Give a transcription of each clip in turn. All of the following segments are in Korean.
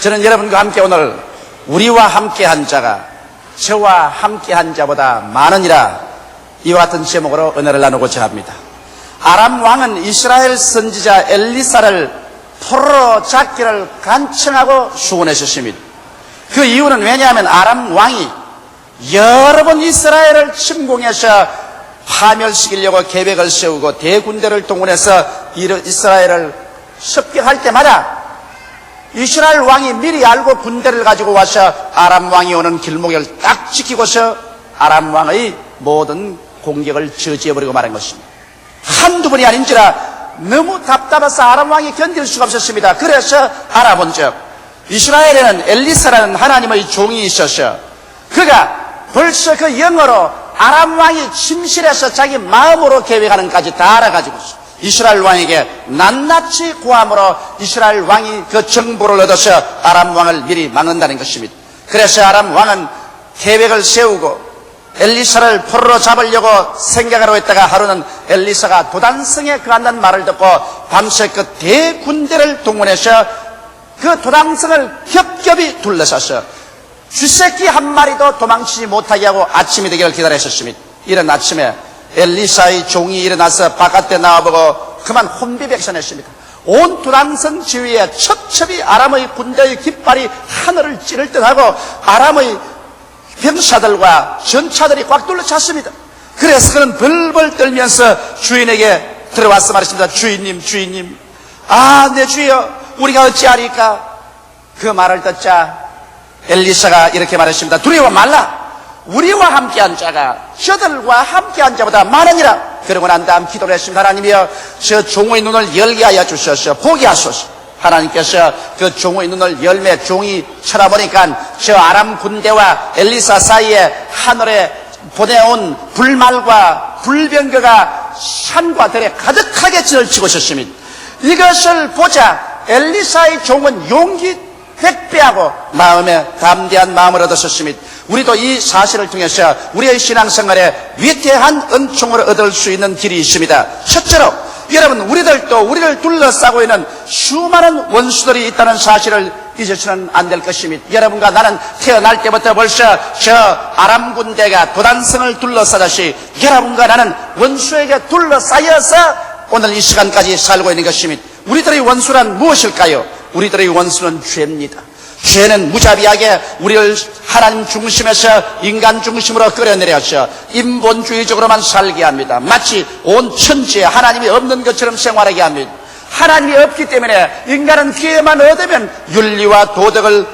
저는 여러분과 함께 오늘 우리와 함께한 자가 저와 함께한 자보다 많으니라 이와 같은 제목으로 은혜를 나누고자 합니다. 아람 왕은 이스라엘 선지자 엘리사를 포로로 잡기를 간청하고 수군했었습니다. 그 이유는 왜냐하면 아람 왕이 여러 번 이스라엘을 침공해서 파멸시키려고 계획을 세우고 대군대를 동원해서 이스라엘을 습격할 때마다 이스라엘 왕이 미리 알고 군대를 가지고 와서 아람 왕이 오는 길목을 딱 지키고서 아람 왕의 모든 공격을 저지해버리고 말한 것입니다. 한두 번이 아닌지라 너무 답답해서 아람 왕이 견딜 수가 없었습니다. 그래서 알아본 적 이스라엘에는 엘리사라는 하나님의 종이 있었어. 그가 벌써 그 영어로 아람 왕이 침실에서 자기 마음으로 계획하는까지 다 알아가지고 이스라엘 왕에게 낱낱이 구함으로 이스라엘 왕이 그 정보를 얻어서 아람 왕을 미리 막는다는 것입니다. 그래서 아람 왕은 계획을 세우고 엘리사를 포로로 잡으려고 생각하러 했다가 하루는 엘리사가 도단성에 거한다는 말을 듣고 밤새 그 대군대를 동원해서 그 도단성을 겹겹이 둘러쌌어. 쥐새끼 한 마리도 도망치지 못하게 하고 아침이 되기를 기다렸었습니다. 이른 아침에 엘리사의 종이 일어나서 바깥에 나와보고 그만 혼비백산했습니다. 온 도단성 지위에 첩첩이 아람의 군대의 깃발이 하늘을 찌를 듯하고 아람의 병사들과 전차들이 꽉 둘러찼습니다. 그래서 그는 벌벌 떨면서 주인에게 들어와서 말했습니다. 주인님, 내 주여, 우리가 어찌하리까? 그 말을 듣자 엘리사가 이렇게 말했습니다. 두려워 말라. 우리와 함께한 자가 저들과 함께한 자보다 많으니라. 그러고 난 다음 기도를 했습니다. 하나님이여, 저 종의 눈을 열게 하여 주셔서 보게 하소서. 하나님께서 그 종의 눈을 열매 종이 쳐다보니까 저 아람 군대와 엘리사 사이에 하늘에 보내온 불말과 불병거가 산과 들에 가득하게 지어지고 있었습니다. 이것을 보자 엘리사의 종은 용기 100배하고 마음에 담대한 마음을 얻었습니다. 우리도 이 사실을 통해서 우리의 신앙생활에 위대한 은총을 얻을 수 있는 길이 있습니다. 첫째로 여러분, 우리들도 우리를 둘러싸고 있는 수많은 원수들이 있다는 사실을 잊어서는 안 될 것입니다. 여러분과 나는 태어날 때부터 벌써 저 아람 군대가 도단성을 둘러싸듯이 여러분과 나는 원수에게 둘러싸여서 오늘 이 시간까지 살고 있는 것입니다. 우리들의 원수란 무엇일까요? 우리들의 원수는 죄입니다. 죄는 무자비하게 우리를 하나님 중심에서 인간 중심으로 끌어내려서 인본주의적으로만 살게 합니다. 마치 온 천지에 하나님이 없는 것처럼 생활하게 합니다. 하나님이 없기 때문에 인간은 기회만 얻으면 윤리와 도덕을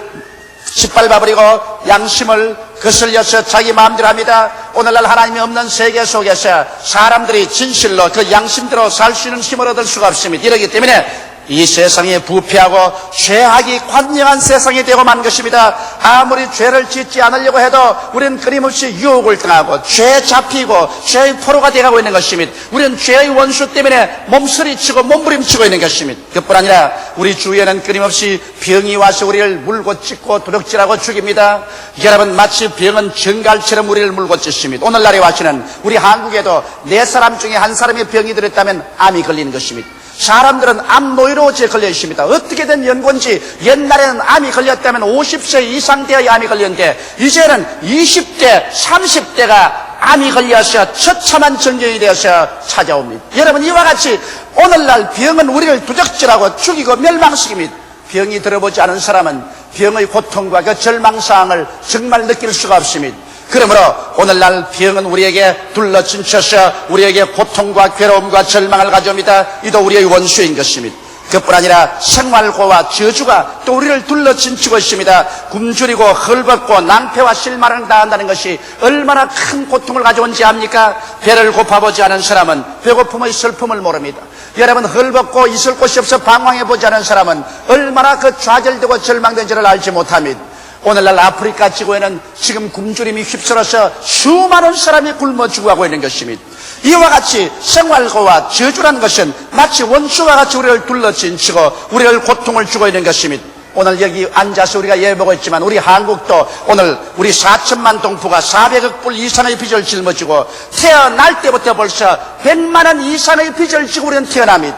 짓밟아버리고 양심을 거슬려서 자기 마음대로 합니다. 오늘날 하나님이 없는 세계 속에서 사람들이 진실로 그 양심대로 살 수 있는 힘을 얻을 수가 없습니다. 이러기 때문에 이 세상에 부패하고 죄악이 관영한 세상이 되고 만 것입니다. 아무리 죄를 짓지 않으려고 해도 우리는 끊임없이 유혹을 당하고 죄에 잡히고 죄의 포로가 되어가고 있는 것입니다. 우리는 죄의 원수 때문에 몸서리치고 몸부림치고 있는 것입니다. 그뿐 아니라 우리 주위에는 끊임없이 병이 와서 우리를 물고 찢고 도둑질하고 죽입니다. 여러분, 마치 병은 정갈처럼 우리를 물고 찢습니다. 오늘날에 와서는 우리 한국에도 4사람 중에 1사람이 병이 들었다면 암이 걸리는 것입니다. 사람들은 암노이로제에 걸려 있습니다. 어떻게 된 연고인지 옛날에는 암이 걸렸다면 50세 이상 되어야 암이 걸렸는데 이제는 20대, 30대가 암이 걸려서 처참한 전쟁이 되어서 찾아옵니다. 여러분, 이와 같이 오늘날 병은 우리를 두적질하고 죽이고 멸망시킵니다. 병이 들어보지 않은 사람은 병의 고통과 그 절망사항을 정말 느낄 수가 없습니다. 그러므로 오늘날 병은 우리에게 둘러친쳐서 우리에게 고통과 괴로움과 절망을 가져옵니다. 이도 우리의 원수인 것입니다. 그뿐 아니라 생활고와 저주가 또 우리를 둘러친치고 있습니다. 굶주리고 헐벗고 낭패와 실망을 당한다는 것이 얼마나 큰 고통을 가져온지 압니까? 배를 고파보지 않은 사람은 배고픔의 슬픔을 모릅니다. 여러분, 헐벗고 있을 곳이 없어 방황해보지 않은 사람은 얼마나 그 좌절되고 절망된지를 알지 못합니다. 오늘날 아프리카 지구에는 지금 굶주림이 휩쓸어서 수많은 사람이 굶어 죽어가고 있는 것입니다. 이와 같이 생활고와 저주라는 것은 마치 원수와 같이 우리를 둘러친치고 우리를 고통을 주고 있는 것입니다. 오늘 여기 앉아서 우리가 예보고 있지만 우리 한국도 오늘 우리 4천만 동포가 400억 불 이상의 빚을 짊어지고 태어날 때부터 벌써 100만 원 이상의 빚을 지고 우리는 태어납니다.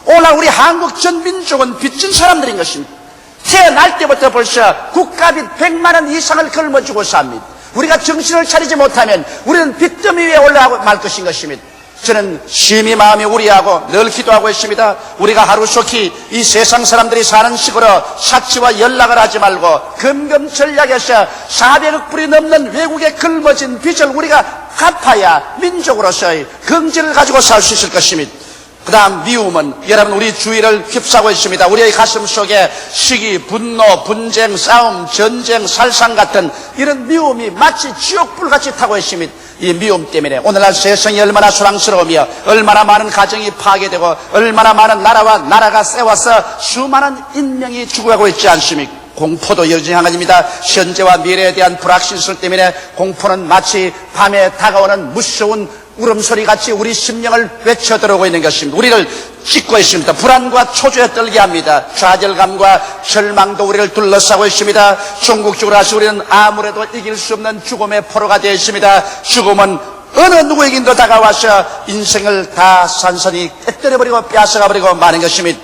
오늘 우리 한국 전 민족은 빚진 사람들인 것입니다. 태어날 때부터 벌써 국가빚 100만 원 이상을 걸머쥐고 삽니다. 우리가 정신을 차리지 못하면 우리는 빚더미 위에 올라가고 말 것인 것입니다. 저는 심히 마음이 우려하고 늘 기도하고 있습니다. 우리가 하루속히 이 세상 사람들이 사는 식으로 사치와 연락을 하지 말고 금금전략에서 400억 불이 넘는 외국에 걸머진 빚을 우리가 갚아야 민족으로서의 긍지를 가지고 살 수 있을 것입니다. 그 다음 미움은 여러분 우리 주위를 휩싸고 있습니다. 우리의 가슴 속에 시기, 분노, 분쟁, 싸움, 전쟁, 살상 같은 이런 미움이 마치 지옥불같이 타고 있습니다. 이 미움 때문에 오늘날 세상이 얼마나 소랑스러우며 얼마나 많은 가정이 파괴되고 얼마나 많은 나라와 나라가 세워서 수많은 인명이 죽어가고 있지 않습니까? 공포도 여전히 한 가지입니다. 현재와 미래에 대한 불확실성 때문에 공포는 마치 밤에 다가오는 무서운 울음소리같이 우리 심령을 외쳐 들어오고 있는 것입니다. 우리를 찢고 있습니다. 불안과 초조에 떨게 합니다. 좌절감과 절망도 우리를 둘러싸고 있습니다. 종국적으로 하시 우리는 아무래도 이길 수 없는 죽음의 포로가 되어 있습니다. 죽음은 어느 누구에게도 다가와서 인생을 다 산산히 깨뜨려버리고 빼앗아가버리고 마는 것입니다.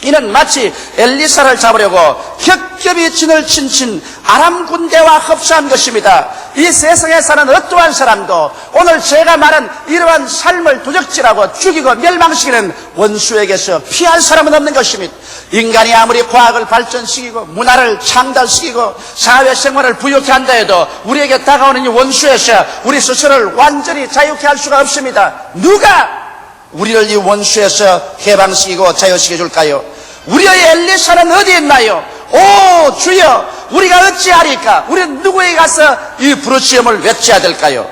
이는 마치 엘리사를 잡으려고 겹겹이 진을 친친 아람 군대와 흡사한 것입니다. 이 세상에 사는 어떠한 사람도 오늘 제가 말한 이러한 삶을 도적질하고 죽이고 멸망시키는 원수에게서 피할 사람은 없는 것입니다. 인간이 아무리 과학을 발전시키고 문화를 창달시키고 사회생활을 부유케 한다 해도 우리에게 다가오는 이 원수에서 우리 스스로를 완전히 자유케 할 수가 없습니다. 누가 우리를 이 원수에서 해방시키고 자유시켜 줄까요? 우리의 엘리사는 어디 있나요? 오 주여, 우리가 어찌하리까? 우리는 누구에게 가서 이 부르짖음을 외쳐야 될까요?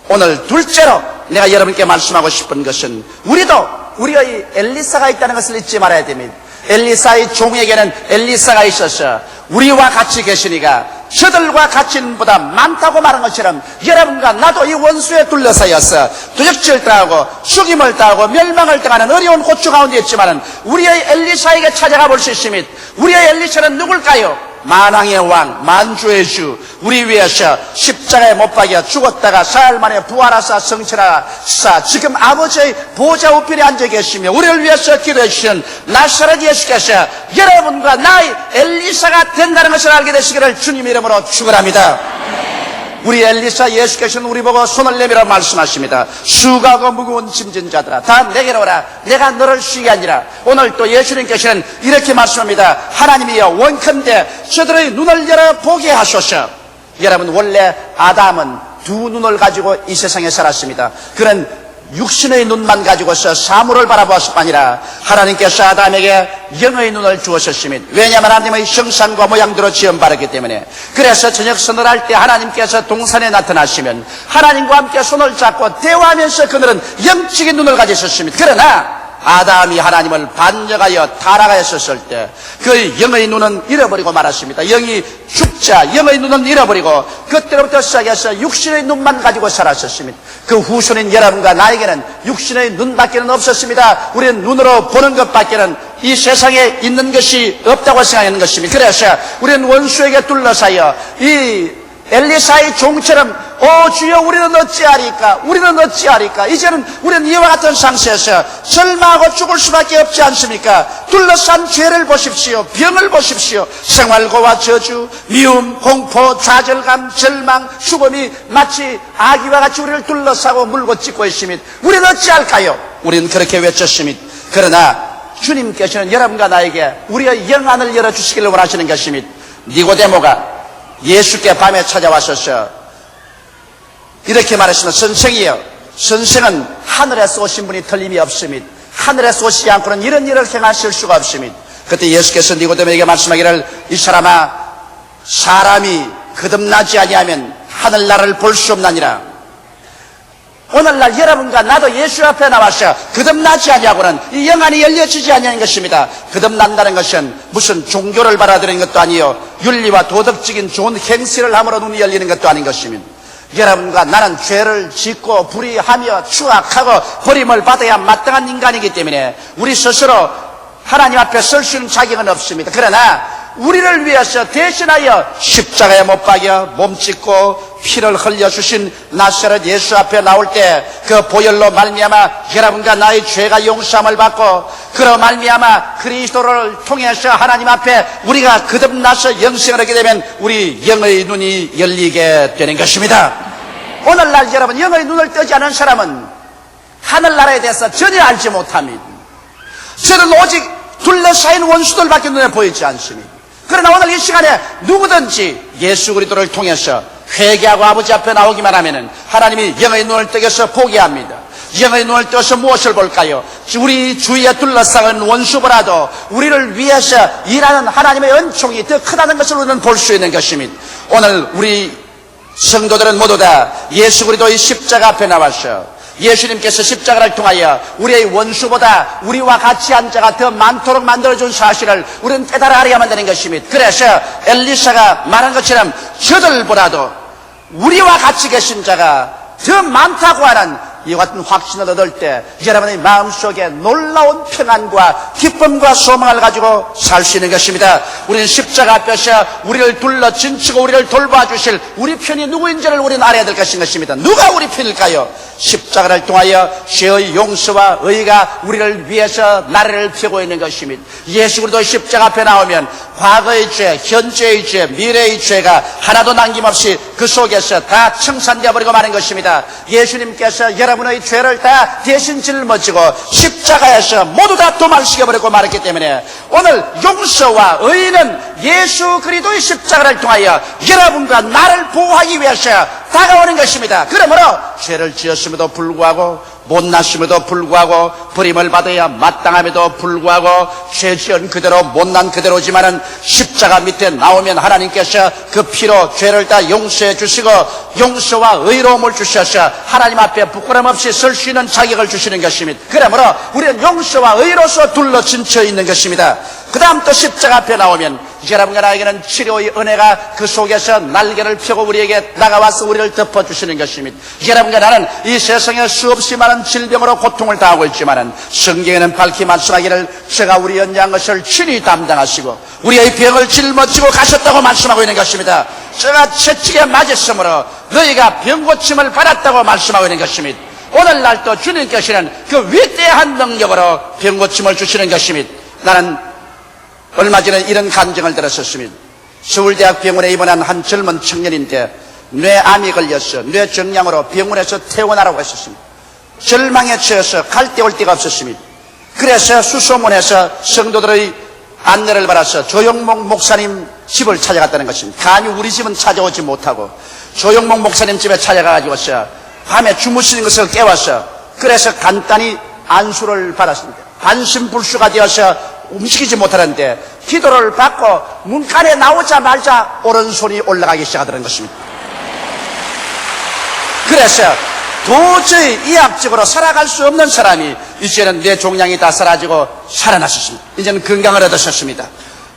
오늘 둘째로 내가 여러분께 말씀하고 싶은 것은 우리도 우리의 엘리사가 있다는 것을 잊지 말아야 됩니다. 엘리사의 종에게는 엘리사가 있어서 우리와 같이 계시니까 저들과 같이는 보다 많다고 말한 것처럼 여러분과 나도 이 원수에 둘러싸여서 도적질 당하고 죽임을 당하고 멸망을 당하는 어려운 고초 가운데 있지만 우리의 엘리사에게 찾아가 볼 수 있습니다. 우리의 엘리사는 누굴까요? 만왕의 왕, 만주의 주, 우리 위해서 십자가에 못 박여 죽었다가 사흘 만에 부활하사 성천하사 지금 아버지의 보좌 우편에 앉아 계시며 우리를 위해서 기도해 주시는 나사렛 예수께서 여러분과 나의 엘리사가 된다는 것을 알게 되시기를 주님 이름으로 축원합니다. 우리 엘리사 예수께서는 우리 보고 손을 내밀어 말씀하십니다. 수고하고 무거운 짐진 자들아 다 내게로 오라. 내가 너를 쉬게 하니라. 오늘 또 예수님께서는 이렇게 말씀합니다. 하나님이여 원컨대 저들의 눈을 열어 보게 하소서. 여러분 원래 아담은 두 눈을 가지고 이 세상에 살았습니다. 그는 육신의 눈만 가지고서 사물을 바라보았을 뿐이라 하나님께서 아담에게 영의 눈을 주었습니다. 왜냐하면 하나님의 형상과 모양대로 지음받았기 때문에. 그래서 저녁 선언할 때 하나님께서 동산에 나타나시면 하나님과 함께 손을 잡고 대화하면서 그들은 영적인 눈을 가졌습니다. 그러나 아담이 하나님을 반역하여 타락하였을 때 그 영의 눈은 잃어버리고 말았습니다. 영이 죽자 영의 눈은 잃어버리고 그때로부터 시작해서 육신의 눈만 가지고 살았었습니다. 그 후손인 여러분과 나에게는 육신의 눈밖에는 없었습니다. 우리는 눈으로 보는 것밖에는 이 세상에 있는 것이 없다고 생각하는 것입니다. 그래서 우리는 원수에게 둘러싸여 이 엘리사의 종처럼 오 주여 우리는 어찌하리까? 우리는 어찌하리까? 이제는 우리는 이와 같은 상태에서 절망하고 죽을 수밖에 없지 않습니까? 둘러싼 죄를 보십시오. 병을 보십시오. 생활고와 저주, 미움, 공포, 좌절감, 절망, 죽음이 마치 아기와 같이 우리를 둘러싸고 물고 찢고 있습니다. 우리는 어찌할까요? 우리는 그렇게 외쳤습니다. 그러나 주님께서는 여러분과 나에게 우리의 영안을 열어주시기를 원하시는 것입니다. 니고데모가 예수께 밤에 찾아와서서 이렇게 말했습니다. 선생이여, 선생은 하늘에서 오신 분이 틀림이 없습니다. 하늘에서 오시지 않고는 이런 일을 행하실 수가 없습니다. 그때 예수께서 니고데모에게 말씀하기를 이 사람아, 사람이 거듭나지 아니하면 하늘나라를 볼 수 없나니라. 오늘날 여러분과 나도 예수 앞에 나와서 거듭나지 아니하고는 이 영안이 열려지지 아니하는 것입니다. 거듭난다는 것은 무슨 종교를 받아들이는 것도 아니요 윤리와 도덕적인 좋은 행실을 함으로 눈이 열리는 것도 아닌 것입니다. 여러분과 나는 죄를 짓고 불의하며 추악하고 버림을 받아야 마땅한 인간이기 때문에 우리 스스로 하나님 앞에 설 수 있는 자격은 없습니다. 그러나 우리를 위해서 대신하여 십자가에 못 박여 몸 찢고 피를 흘려주신 나사렛 예수 앞에 나올 때 그 보혈로 말미암아 여러분과 나의 죄가 용서함을 받고 그로 말미암아 그리스도를 통해서 하나님 앞에 우리가 거듭나서 영생을 하게 되면 우리 영의 눈이 열리게 되는 것입니다. 오늘날 여러분 영의 눈을 뜨지 않은 사람은 하늘나라에 대해서 전혀 알지 못합니다. 저는 오직 둘러싸인 원수들밖에 눈에 보이지 않습니다. 그러나 오늘 이 시간에 누구든지 예수 그리스도를 통해서 회개하고 아버지 앞에 나오기만 하면은 하나님이 영의 눈을 뜨게서 보게 합니다. 영의 눈을 떠서 무엇을 볼까요? 우리 주위에 둘러싸인 원수보다도 우리를 위해서 일하는 하나님의 은총이 더 크다는 것을 우리는 볼 수 있는 것입니다. 오늘 우리 성도들은 모두 다 예수 그리스도의 십자가 앞에 나와서 예수님께서 십자가를 통하여 우리의 원수보다 우리와 같이 한 자가 더 많도록 만들어준 사실을 우리는 깨달아야만 되는 것입니다. 그래서 엘리사가 말한 것처럼 저들보다도 우리와 같이 계신 자가 더 많다고 하는 이와 같은 확신을 얻을 때 여러분의 마음속에 놀라운 평안과 기쁨과 소망을 가지고 살 수 있는 것입니다. 우리는 십자가 앞에서 우리를 둘러 진치고 우리를 돌봐주실 우리 편이 누구인지를 우리는 알아야 될 것입니다. 누가 우리 편일까요? 십자가를 통하여 죄의 용서와 의가 우리를 위해서 나래를 펴고 있는 것입니다. 예수 그리스도 십자가 앞에 나오면 과거의 죄, 현재의 죄, 미래의 죄가 하나도 남김없이 그 속에서 다 청산되어 버리고 마는 것입니다. 예수님께서 여러분의 죄를 다 대신 짊어지고 십자가에서 모두 다 도말시켜버리고 말았기 때문에 오늘 용서와 의는 예수 그리스도의 십자가를 통하여 여러분과 나를 보호하기 위해서 다가오는 것입니다. 그러므로 죄를 지었음에도 불구하고 못났음에도 불구하고 버림을 받아야 마땅함에도 불구하고 죄 지은 그대로 못난 그대로지만은 십자가 밑에 나오면 하나님께서 그 피로 죄를 다 용서해 주시고 용서와 의로움을 주셔서 하나님 앞에 부끄럼 없이 설 수 있는 자격을 주시는 것입니다. 그러므로 우리는 용서와 의로서 둘러 진쳐 있는 것입니다. 그 다음 또 십자가 앞에 나오면 여러분과 나에게는 치료의 은혜가 그 속에서 날개를 펴고 우리에게 다가와서 우리를 덮어주시는 것입니다. 여러분과 나는 이 세상에 수없이 많은 질병으로 고통을 당하고 있지만은 성경에는 밝히 말씀하기를 제가 우리 연약한 것을 친히 담당하시고 우리의 병을 짊어지고 가셨다고 말씀하고 있는 것입니다. 제가 채찍에 맞았으므로 너희가 병고침을 받았다고 말씀하고 있는 것입니다. 오늘날 또 주님께서는 그 위대한 능력으로 병고침을 주시는 것입니다. 나는 얼마 전에 이런 감정을 들었었습니다. 서울대학 병원에 입원한 한 젊은 청년인데 뇌암이 걸려서 뇌정량으로 병원에서 퇴원하라고 했었습니다. 절망에 처해서 갈 데 올 데가 없었습니다. 그래서 수소문해서 성도들의 안내를 받아서 조영목 목사님 집을 찾아갔다는 것입니다. 감히 우리 집은 찾아오지 못하고 조영목 목사님 집에 찾아가가지고서 밤에 주무시는 것을 깨워서 그래서 간단히 안수를 받았습니다. 반신불수가 되어서 움직이지 못하는데 기도를 받고 문간에 나오자마자 오른손이 올라가기 시작하더는 것입니다. 그래서 도저히 이학적으로 살아갈 수 없는 사람이 이제는 뇌 종양이 다 사라지고 살아나셨습니다. 이제는 건강을 얻으셨습니다.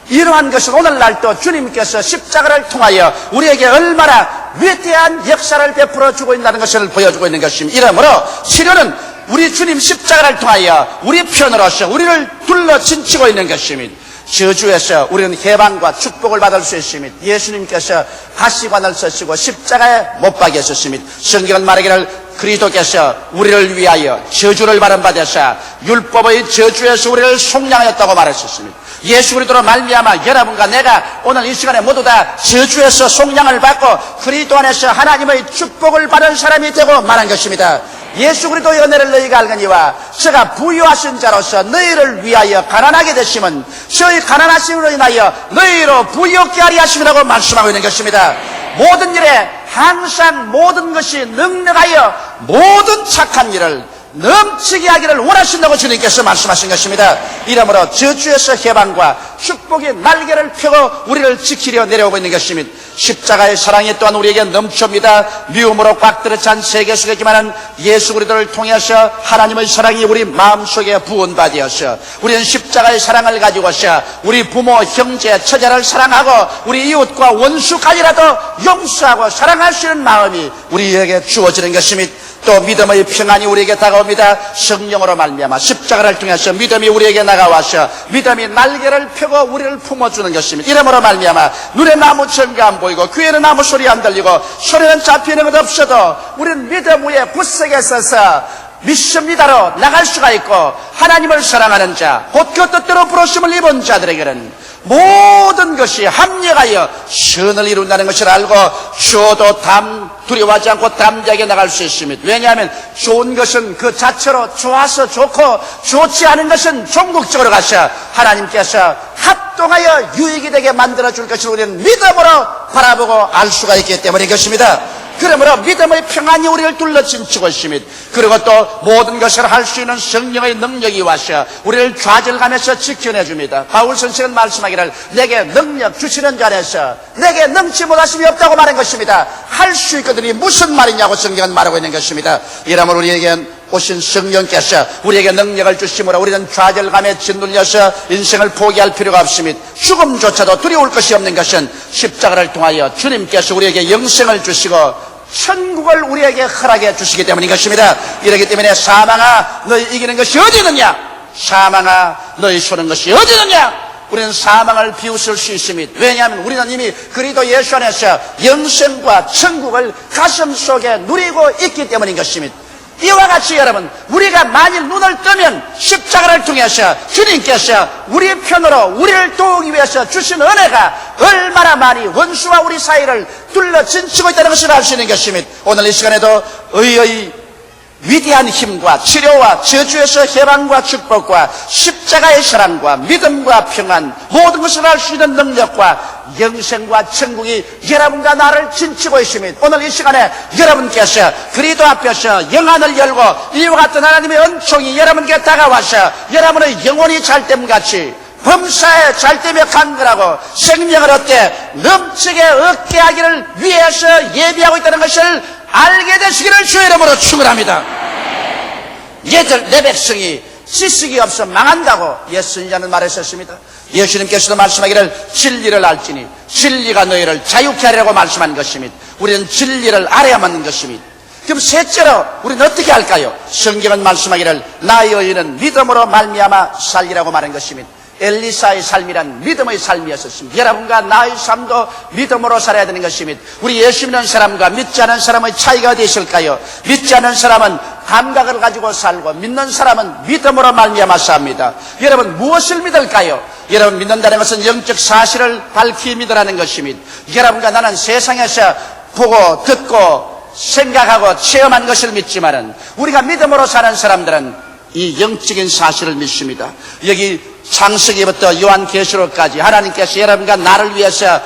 이러한 것은 오늘날 또 주님께서 십자가를 통하여 우리에게 얼마나 위대한 역사를 베풀어 주고 있다는 것을 보여주고 있는 것입니다. 이러므로 치료는 우리 주님 십자가를 통하여 우리 편으로서 우리를 둘러 진치고 있는 것입니다. 저주에서 우리는 해방과 축복을 받을 수 있습니다. 예수님께서 가시관을 쓰시고 십자가에 못 박이셨습니다. 성경은 말하기를 그리스도께서 우리를 위하여 저주를 받은 바 되사 율법의 저주에서 우리를 속량하였다고 말했었습니다. 예수 그리스도로 말미암아 여러분과 내가 오늘 이 시간에 모두 다 저주에서 속량을 받고 그리스도 안에서 하나님의 축복을 받은 사람이 되고 말한 것입니다. 예수 그리스도의 은혜를 너희가 알거니와 저가 부유하신 자로서 너희를 위하여 가난하게 되심은 저희 가난하심으로 인하여 너희로 부유하게 하리 하심이라고 말씀하고 있는 것입니다. 모든 일에 항상 모든 것이 능력하여 모든 착한 일을 넘치게 하기를 원하신다고 주님께서 말씀하신 것입니다. 이러므로 저주에서 해방과 축복의 날개를 펴고 우리를 지키려 내려오고 있는 것입니다. 십자가의 사랑이 또한 우리에게 넘칩니다. 미움으로 꽉 들어찬 세계 속이지만은 예수 그리스도를 통해서 하나님의 사랑이 우리 마음속에 부은바 되어서 우리는 십자가의 사랑을 가지고서 우리 부모, 형제, 처자를 사랑하고 우리 이웃과 원수까지라도 용서하고 사랑할 수 있는 마음이 우리에게 주어지는 것입니다. 또 믿음의 평안이 우리에게 다가옵니다. 성령으로 말미암아 십자가를 통해서 믿음이 우리에게 나가와서 믿음이 날개를 펴고 우리를 품어주는 것입니다. 이러므로 말미암아 눈에 나무 전가 안 보이고 귀에는 아무 소리 안 들리고 소리는 잡히는 것 없어도 우리는 믿음 위에 굳세게 서서 믿습니다로 나갈 수가 있고, 하나님을 사랑하는 자, 곧 그 뜻대로 부르심을 입은 자들에게는 모든 것이 합력하여 선을 이룬다는 것을 알고 주어도 두려워하지 않고 담대하게 나갈 수 있습니다. 왜냐하면 좋은 것은 그 자체로 좋아서 좋고, 좋지 않은 것은 종국적으로 가서 하나님께서 합동하여 유익이 되게 만들어줄 것을 우리는 믿음으로 바라보고 알 수가 있기 때문인 것입니다. 그러므로 믿음의 평안이 우리를 둘러짐치고 있습니다. 그리고 또 모든 것을 할 수 있는 성령의 능력이 와서 우리를 좌절감에서 지켜내줍니다. 바울 선생은 말씀하기를 내게 능력 주시는 자 안에서 내게 능치 못하심이 없다고 말한 것입니다. 할 수 있거든이 무슨 말이냐고 성경은 말하고 있는 것입니다. 이러므로 우리에게 오신 성령께서 우리에게 능력을 주심으로 우리는 좌절감에 짓눌려서 인생을 포기할 필요가 없습니다. 죽음조차도 두려울 것이 없는 것은 십자가를 통하여 주님께서 우리에게 영생을 주시고 천국을 우리에게 허락해 주시기 때문인 것입니다. 이렇기 때문에 사망아 너희 이기는 것이 어디 있느냐, 사망아 너희 쏘는 것이 어디 있느냐, 우리는 사망을 비웃을 수 있습니다. 왜냐하면 우리는 이미 그리스도 예수 안에서 영생과 천국을 가슴속에 누리고 있기 때문인 것입니다. 이와 같이 여러분, 우리가 만일 눈을 뜨면 십자가를 통해서 주님께서 우리 편으로 우리를 도우기 위해서 주신 은혜가 얼마나 많이 원수와 우리 사이를 둘러진치고 있다는 것을 알 수 있는 것입니다. 오늘 이 시간에도 의의 위대한 힘과 치료와 저주에서 해방과 축복과 십자가의 사랑과 믿음과 평안, 모든 것을 알 수 있는 능력과 영생과 천국이 여러분과 나를 진치고 있습니다. 오늘 이 시간에 여러분께서 그리스도 앞에서 영안을 열고 이와 같은 하나님의 은총이 여러분께 다가와서 여러분의 영혼이 잘됨같이 범사에 잘되며 간절하고 생명을 얻게 넘치게 얻게 하기를 위해서 예비하고 있다는 것을 알게 되시기를 주의 이름으로 축원합니다. 얘들 내 백성이 지식이 없어 망한다고 예수님은 말하셨습니다. 예수님께서도 말씀하기를 진리를 알지니 진리가 너희를 자유케 하리라고 말씀한 것입니다. 우리는 진리를 알아야만 하는 것입니다. 그럼 셋째로 우리는 어떻게 할까요? 성경은 말씀하기를 나의 의인은 믿음으로 말미암아 살리라고 말한 것입니다. 엘리사의 삶이란 믿음의 삶이었습니다. 여러분과 나의 삶도 믿음으로 살아야 되는 것입니다. 우리 예수 믿는 사람과 믿지 않은 사람의 차이가 어디 있을까요? 믿지 않은 사람은 감각을 가지고 살고 믿는 사람은 믿음으로 말미암아 삽니다. 여러분 무엇을 믿을까요? 여러분 믿는다는 것은 영적 사실을 밝히 믿으라는 것입니다. 여러분과 나는 세상에서 보고 듣고 생각하고 체험한 것을 믿지만은 우리가 믿음으로 사는 사람들은 이 영적인 사실을 믿습니다. 여기 창세기부터 요한계시록까지 하나님께서 여러분과 나를 위해서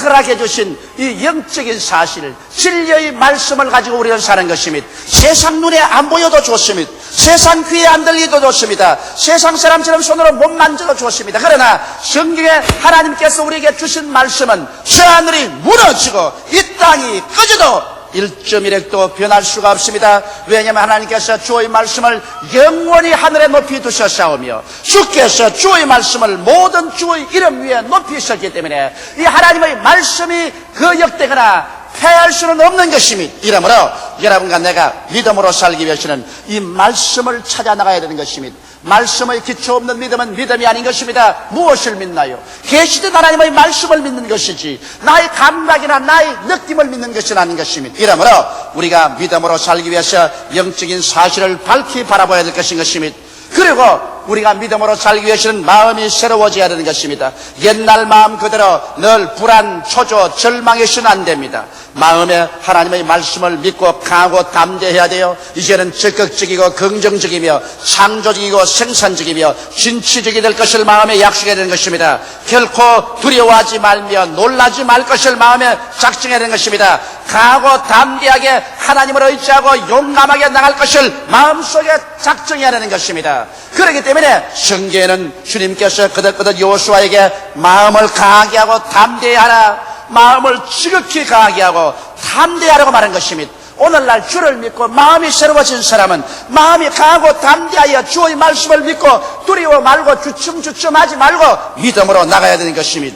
허락해 주신 이 영적인 사실, 진리의 말씀을 가지고 우리는 사는 것입니다. 세상 눈에 안 보여도 좋습니다. 세상 귀에 안 들리도 좋습니다. 세상 사람처럼 손으로 못 만져도 좋습니다. 그러나 성경에 하나님께서 우리에게 주신 말씀은 저 하늘이 무너지고 이 땅이 꺼져도 1.1핵도 변할 수가 없습니다. 왜냐하면 하나님께서 주의 말씀을 영원히 하늘에 높이 두셨사오며 주께서 주의 말씀을 모든 주의 이름 위에 높이셨기 때문에 이 하나님의 말씀이 그 역대거나 패할 수는 없는 것입니다. 이러므로 여러분과 내가 믿음으로 살기 위해서는 이 말씀을 찾아 나가야 되는 것입니다. 말씀의 기초 없는 믿음은 믿음이 아닌 것입니다. 무엇을 믿나요? 계시된 하나님의 말씀을 믿는 것이지 나의 감각이나 나의 느낌을 믿는 것은 아닌 것입니다. 이러므로 우리가 믿음으로 살기 위해서 영적인 사실을 밝히 바라봐야 될 것인 것입니다. 그리고 우리가 믿음으로 살기 위해서는 마음이 새로워져야 되는 것입니다. 옛날 마음 그대로 늘 불안, 초조, 절망해서는 안 됩니다. 마음에 하나님의 말씀을 믿고 강하고 담대해야 돼요. 이제는 적극적이고 긍정적이며 창조적이고 생산적이며 진취적이 될 것을 마음에 약속해야 되는 것입니다. 결코 두려워하지 말며 놀라지 말 것을 마음에 작정해야 되는 것입니다. 강하고 담대하게 하나님을 의지하고 용감하게 나갈 것을 마음속에 작정해야 되는 것입니다. 그렇기 때문에 성경에는 주님께서 그릇그릇 여호수아에게 마음을 강하게 하고 담대하라, 마음을 지극히 강하게 하고 담대하라고 말한 것입니다. 오늘날 주를 믿고 마음이 새로워진 사람은 마음이 강하고 담대하여 주의 말씀을 믿고 두려워 말고 주춤주춤하지 말고 믿음으로 나가야 되는 것입니다.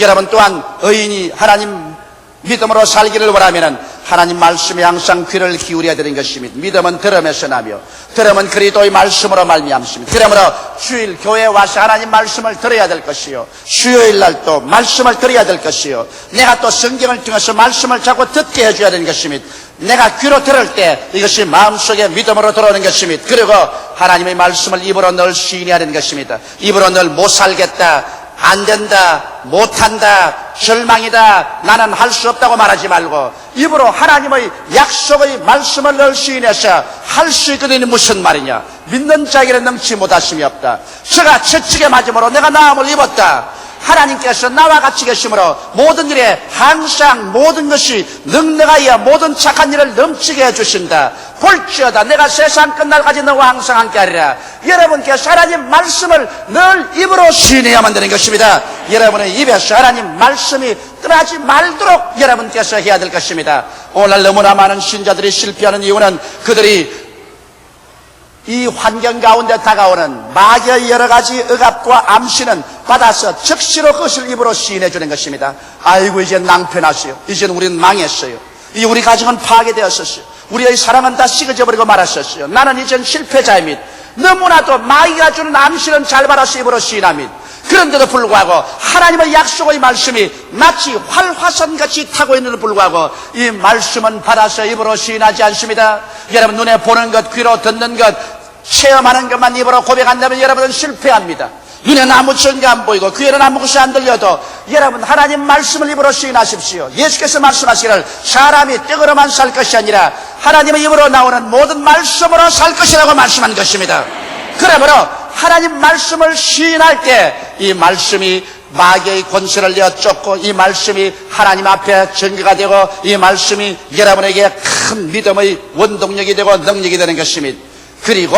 여러분 또한 의인이 하나님 믿음으로 살기를 원하면은 하나님 말씀에 항상 귀를 기울여야 되는 것입니다. 믿음은 들음에서 나며 들음은 그리스도의 말씀으로 말미암습니다. 그러므로 주일 교회에 와서 하나님 말씀을 들어야 될 것이요, 수요일 날 또 말씀을 들어야 될 것이요, 내가 또 성경을 통해서 말씀을 자꾸 듣게 해줘야 되는 것입니다. 내가 귀로 들을 때 이것이 마음속에 믿음으로 들어오는 것입니다. 그리고 하나님의 말씀을 입으로 늘 시인해야 되는 것입니다. 입으로 늘 못 살겠다, 안 된다, 못한다, 절망이다, 나는 할 수 없다고 말하지 말고 입으로 하나님의 약속의 말씀을 늘 시인해서 할 수 있거든요. 무슨 말이냐? 믿는 자에게는 능치 못하심이 없다. 저가 채찍에 맞음으로 내가 나음을 입었다. 하나님께서 나와 같이 계심으로 모든 일에 항상 모든 것이 능력하여 모든 착한 일을 넘치게 해주신다. 볼지어다 내가 세상 끝날까지 너와 항상 함께하리라. 여러분께서 하나님 말씀을 늘 입으로 시인해야만 되는 것입니다. 여러분의 입에서 하나님 말씀이 떠나지 말도록 여러분께서 해야 될 것입니다. 오늘 너무나 많은 신자들이 실패하는 이유는 그들이 이 환경 가운데 다가오는 마귀의 여러 가지 억압과 암시는 받아서 즉시로 그것을 입으로 시인해 주는 것입니다. 아이고 이제 낭패났어요. 이제는 우리는 망했어요. 우리 가정은 파괴되었었어요. 우리의 사랑은 다 식어져 버리고 말았었어요. 나는 이젠 실패자입니다. 너무나도 마귀가 주는 암시는 잘 받아서 입으로 시인합니다. 그런데도 불구하고 하나님의 약속의 말씀이 마치 활화선같이 타고 있는데도 불구하고 이 말씀은 받아서 입으로 시인하지 않습니다. 여러분 눈에 보는 것, 귀로 듣는 것, 체험하는 것만 입으로 고백한다면 여러분은 실패합니다. 눈에는 아무것이 안 보이고 귀에는 아무것이 안 들려도 여러분 하나님 말씀을 입으로 시인하십시오. 예수께서 말씀하시기를 사람이 떡으로만 살 것이 아니라 하나님의 입으로 나오는 모든 말씀으로 살 것이라고 말씀한 것입니다. 그러므로 하나님 말씀을 시인할 때 이 말씀이 마귀의 권세를 내어 쫓고 이 말씀이 하나님 앞에 증거가 되고 이 말씀이 여러분에게 큰 믿음의 원동력이 되고 능력이 되는 것입니다. 그리고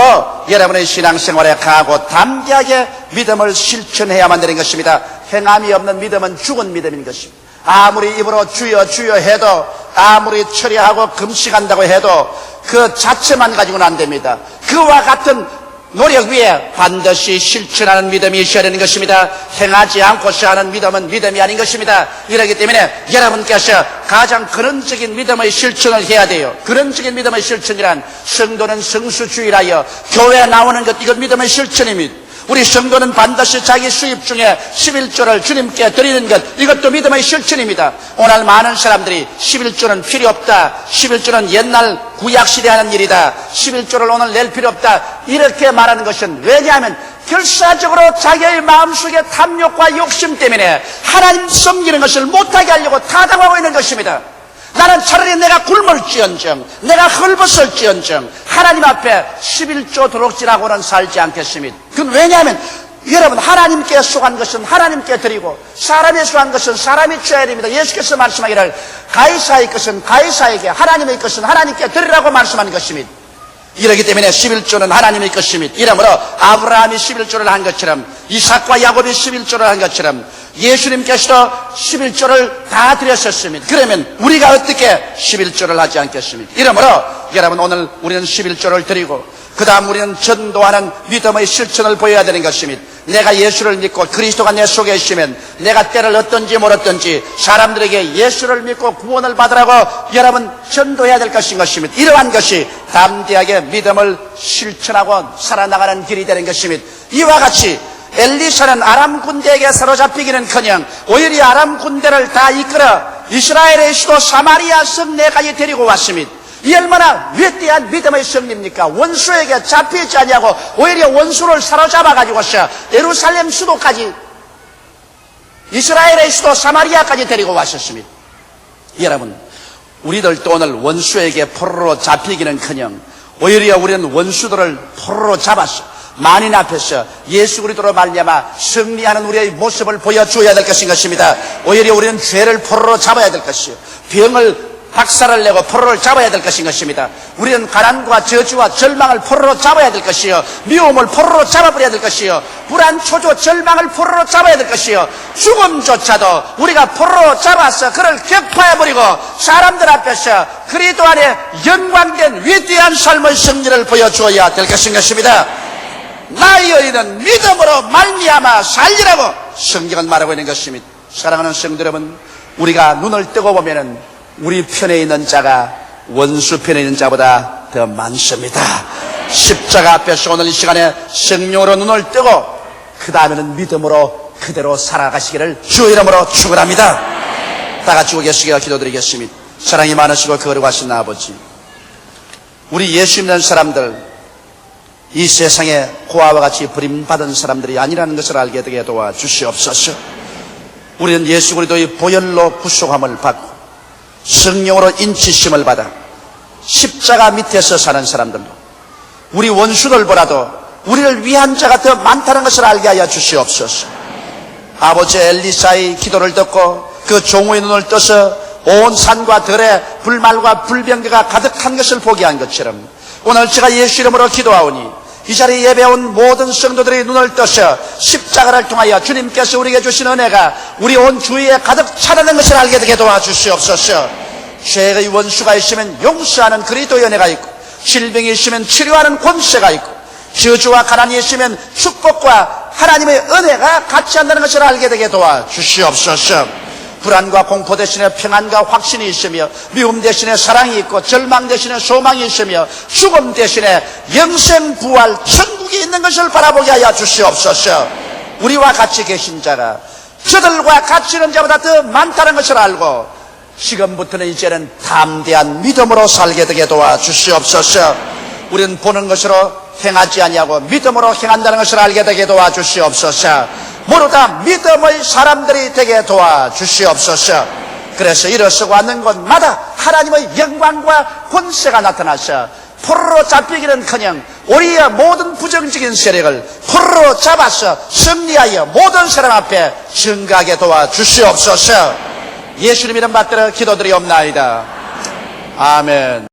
여러분의 신앙생활에 강하고 담대하게 믿음을 실천해야만 되는 것입니다. 행함이 없는 믿음은 죽은 믿음인 것입니다. 아무리 입으로 주여 주여 해도 아무리 철야하고 금식한다고 해도 그 자체만 가지고는 안 됩니다. 그와 같은 노력 위에 반드시 실천하는 믿음이 있어야 되는 것입니다. 행하지 않고서 하는 믿음은 믿음이 아닌 것입니다. 이렇기 때문에 여러분께서 가장 근원적인 믿음의 실천을 해야 돼요. 근원적인 믿음의 실천이란 성도는 성수주의라여 교회에 나오는 것, 이것 믿음의 실천입니다. 우리 성도는 반드시 자기 수입 중에 11조를 주님께 드리는 것, 이것도 믿음의 실천입니다. 오늘 많은 사람들이 11조는 필요 없다, 11조는 옛날 구약시대 하는 일이다, 11조를 오늘 낼 필요 없다, 이렇게 말하는 것은 왜냐하면 결사적으로 자기의 마음속의 탐욕과 욕심 때문에 하나님 섬기는 것을 못하게 하려고 타당하고 있는 것입니다. 나는 차라리 내가 굶을지언정, 내가 헐벗을지언정 하나님 앞에 11조 도록질하고는 살지 않겠습니다. 그건 왜냐하면 여러분 하나님께 속한 것은 하나님께 드리고 사람에 속한 것은 사람이 줘야 됩니다. 예수께서 말씀하기를 가이사의 것은 가이사에게, 하나님의 것은 하나님께 드리라고 말씀하는 것입니다. 이러기 때문에 11조는 하나님의 것입니다. 이러므로 아브라함이 11조를 한 것처럼 이삭과 야곱이 11조를 한 것처럼 예수님께서도 11조를 다 드렸었습니다. 그러면 우리가 어떻게 11조를 하지 않겠습니까? 이러므로 여러분 오늘 우리는 11조를 드리고 그 다음 우리는 전도하는 믿음의 실천을 보여야 되는 것입니다. 내가 예수를 믿고 그리스도가 내 속에 있으면 내가 때를 얻든지 몰았든지 사람들에게 예수를 믿고 구원을 받으라고 여러분 전도해야 될 것인 것입니다. 이러한 것이 담대하게 믿음을 실천하고 살아나가는 길이 되는 것입니다. 이와 같이 엘리사는 아람 군대에게 사로잡히기는커녕 오히려 아람 군대를 다 이끌어 이스라엘의 수도 사마리아 성내까지 데리고 왔습니다. 이 얼마나 위대한 믿음의 승리입니까? 원수에게 잡히지 아니하고 오히려 원수를 사로잡아가지고서 예루살렘 수도까지, 이스라엘의 수도 사마리아까지 데리고 왔었습니다. 여러분 우리들도 오늘 원수에게 포로로 잡히기는커녕 오히려 우리는 원수들을 포로로 잡았어 만인 앞에서 예수 그리스도로 말미암아 승리하는 우리의 모습을 보여줘야 될 것인 것입니다. 오히려 우리는 죄를 포로로 잡아야 될 것이요, 병을 박살을 내고 포로를 잡아야 될 것인 것입니다. 우리는 가난과 저주와 절망을 포로로 잡아야 될 것이요, 미움을 포로로 잡아버려야 될 것이요, 불안, 초조, 절망을 포로로 잡아야 될 것이요, 죽음조차도 우리가 포로로 잡아서 그를 격파해버리고 사람들 앞에서 그리스도 안에 영광된 위대한 삶의 승리를 보여주어야 될 것인 것입니다. 나의 의인은 믿음으로 말미암아 살리라고 성경은 말하고 있는 것입니다. 사랑하는 성도 여러분, 우리가 눈을 뜨고 보면은 우리 편에 있는 자가 원수 편에 있는 자보다 더 많습니다. 십자가 앞에서 오늘 이 시간에 성령으로 눈을 뜨고 그 다음에는 믿음으로 그대로 살아가시기를 주의 이름으로 축원합니다. 다 같이 계시기를 기도드리겠습니다. 사랑이 많으시고 거룩하신 아버지, 우리 예수 믿는 사람들, 이 세상에 고아와 같이 버림받은 사람들이 아니라는 것을 알게 되게 도와주시옵소서. 우리는 예수 그리스도의 보혈로 구속함을 받고 성령으로 인치심을 받아 십자가 밑에서 사는 사람들도 우리 원수들보다도 우리를 위한 자가 더 많다는 것을 알게 하여 주시옵소서. 아버지 엘리사의 기도를 듣고 그 종의 눈을 떠서 온 산과 들에 불말과 불병거가 가득한 것을 보게 한 것처럼 오늘 제가 예수 이름으로 기도하오니 이 자리에 예배온 모든 성도들의 눈을 떠서 십자가를 통하여 주님께서 우리에게 주신 은혜가 우리 온 주위에 가득 차다는 것을 알게 되게 도와주시옵소서. 죄의 원수가 있으면 용서하는 그리스도의 은혜가 있고, 질병이 있으면 치료하는 권세가 있고, 저주와 가난이 있으면 축복과 하나님의 은혜가 같이 한다는 것을 알게 되게 도와주시옵소서. 불안과 공포 대신에 평안과 확신이 있으며, 미움 대신에 사랑이 있고, 절망 대신에 소망이 있으며, 죽음 대신에 영생 부활 천국이 있는 것을 바라보게 하여 주시옵소서. 우리와 같이 계신 자가 저들과 같이 있는 자보다 더 많다는 것을 알고 지금부터는 이제는 담대한 믿음으로 살게 되게 도와주시옵소서. 우리는 보는 것으로 행하지 아니하고 믿음으로 행한다는 것을 알게 되게 도와주시옵소서. 모두 다 믿음의 사람들이 되게 도와주시옵소서. 그래서 일어서고 앉는 곳마다 하나님의 영광과 권세가 나타나서 포로로 잡히기는커녕 우리의 모든 부정적인 세력을 포로로 잡아서 승리하여 모든 사람 앞에 증거하게 도와주시옵소서. 예수님 이름 받들어 기도드리옵나이다. 아멘.